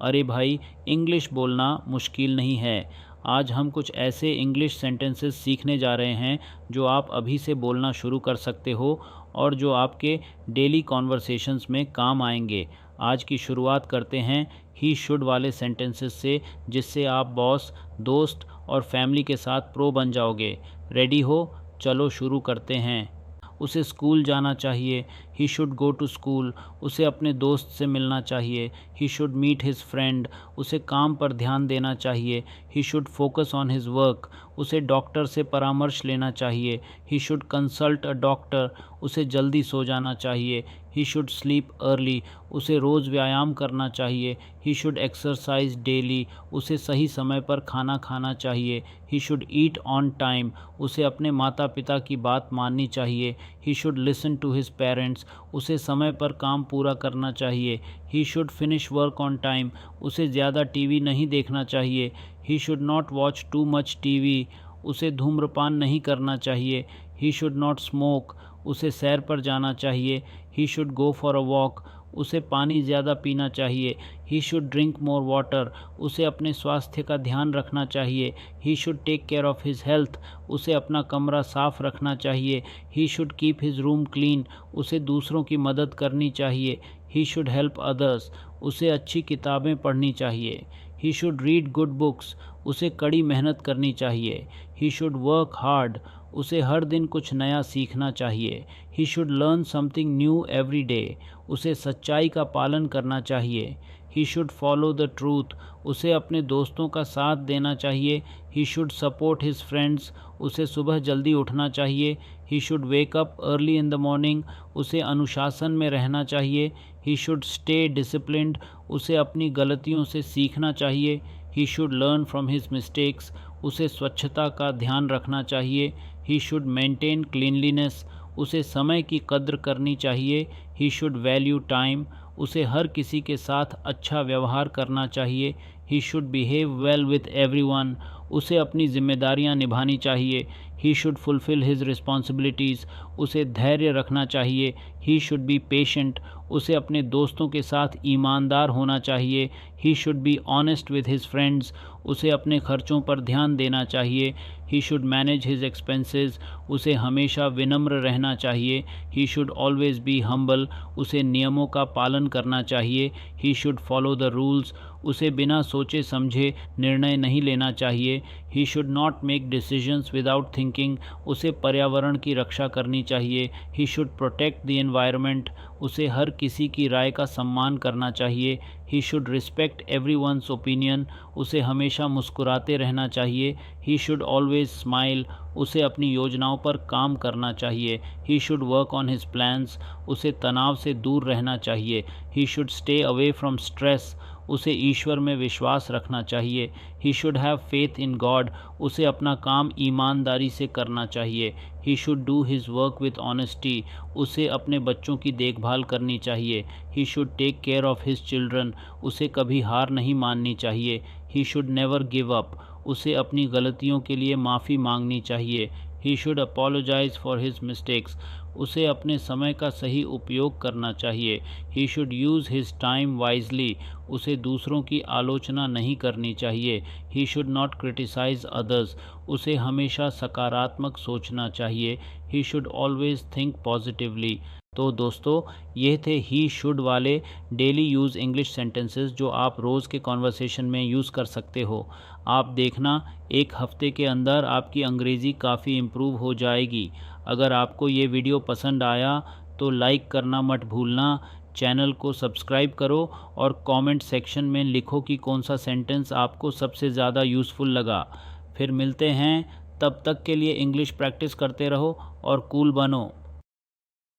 अरे भाई, इंग्लिश बोलना मुश्किल नहीं है। आज हम कुछ ऐसे इंग्लिश सेंटेंसेस सीखने जा रहे हैं जो आप अभी से बोलना शुरू कर सकते हो और जो आपके डेली कॉन्वर्सेशंस में काम आएंगे। आज की शुरुआत करते हैं ही शुड वाले सेंटेंसेस से, जिससे आप बॉस, दोस्त और फैमिली के साथ प्रो बन जाओगे। रेडी हो? चलो शुरू करते हैं। उसे स्कूल जाना चाहिए, he should go to school. उसे अपने दोस्त से मिलना चाहिए, he should meet his friend. उसे काम पर ध्यान देना चाहिए, he should focus on his work. उसे डॉक्टर से परामर्श लेना चाहिए, he should consult a doctor. उसे जल्दी सो जाना चाहिए, ही शुड स्लीप अर्ली। उसे रोज़ व्यायाम करना चाहिए, ही शुड एक्सरसाइज डेली। उसे सही समय पर खाना खाना चाहिए, he should eat on time. उसे अपने माता पिता की बात माननी चाहिए, he should listen to his parents. उसे समय पर काम पूरा करना चाहिए, he should finish work on time. उसे ज़्यादा टीवी नहीं देखना चाहिए, he should not watch too much TV. उसे धूम्रपान नहीं करना चाहिए, ही शुड नॉट स्मोक। उसे सैर पर जाना चाहिए, he should go for a walk. उसे पानी ज़्यादा पीना चाहिए, he should drink more water. उसे अपने स्वास्थ्य का ध्यान रखना चाहिए, he should take care of his health. उसे अपना कमरा साफ़ रखना चाहिए, he should keep his room clean. उसे दूसरों की मदद करनी चाहिए, ही शुड हेल्प अदर्स। उसे अच्छी किताबें पढ़नी चाहिए, he should read good books. उसे कड़ी मेहनत करनी चाहिए, ही शुड वर्क हार्ड। उसे हर दिन कुछ नया सीखना चाहिए, he should learn something new every day. उसे सच्चाई का पालन करना चाहिए, he should follow the truth. उसे अपने दोस्तों का साथ देना चाहिए, he should support his friends. उसे सुबह जल्दी उठना चाहिए, he should wake up early in the morning. उसे अनुशासन में रहना चाहिए, ही शुड स्टे डिसिप्लिन्ड। उसे अपनी गलतियों से सीखना चाहिए, he should learn from his mistakes. उसे स्वच्छता का ध्यान रखना चाहिए, ही शुड मेंटेन क्लीनलीनेस। उसे समय की कद्र करनी चाहिए, ही शुड वैल्यू टाइम। उसे हर किसी के साथ अच्छा व्यवहार करना चाहिए, he should behave well with everyone. उसे अपनी जिम्मेदारियां निभानी चाहिए, he should fulfil his responsibilities. उसे धैर्य रखना चाहिए, ही शुड बी पेशेंट। उसे अपने दोस्तों के साथ ईमानदार होना चाहिए, he should be honest with his friends. उसे अपने खर्चों पर ध्यान देना चाहिए, he should manage his expenses. उसे हमेशा विनम्र रहना चाहिए, he should always be humble. उसे नियमों का पालन करना चाहिए, he should follow the rules. उसे बिना सोचे समझे निर्णय नहीं लेना चाहिए, he should not make decisions without thinking. उसे पर्यावरण की रक्षा करनी चाहिए, he should protect the environment. उसे हर किसी की राय का सम्मान करना चाहिए, he should respect everyone's opinion. उसे हमेशा मुस्कुराते रहना चाहिए, ही शुड ऑलवेज स्माइल। उसे अपनी योजनाओं पर काम करना चाहिए, he should work on his plans. उसे तनाव से दूर रहना चाहिए, he should stay away from stress. उसे ईश्वर में विश्वास रखना चाहिए, he should have faith in God. उसे अपना काम ईमानदारी से करना चाहिए, he should do his work with honesty. उसे अपने बच्चों की देखभाल करनी चाहिए, he should take care of his children. उसे कभी हार नहीं माननी चाहिए, he should never give up. उसे अपनी गलतियों के लिए माफ़ी मांगनी चाहिए, he should apologise for his mistakes. उसे अपने समय का सही उपयोग करना चाहिए, he should use his time wisely. उसे दूसरों की आलोचना नहीं करनी चाहिए, he should not criticise others. उसे हमेशा सकारात्मक सोचना चाहिए, he should always think positively. तो दोस्तों, ये थे ही शुड वाले डेली यूज़ इंग्लिश सेंटेंसेस जो आप रोज़ के कॉन्वर्सेशन में यूज़ कर सकते हो। आप देखना, एक हफ़्ते के अंदर आपकी अंग्रेज़ी काफ़ी इम्प्रूव हो जाएगी। अगर आपको ये वीडियो पसंद आया तो लाइक करना मत भूलना, चैनल को सब्सक्राइब करो और कमेंट सेक्शन में लिखो कि कौन सा सेंटेंस आपको सबसे ज़्यादा यूज़फुल लगा। फिर मिलते हैं, तब तक के लिए इंग्लिश प्रैक्टिस करते रहो और कूल बनो।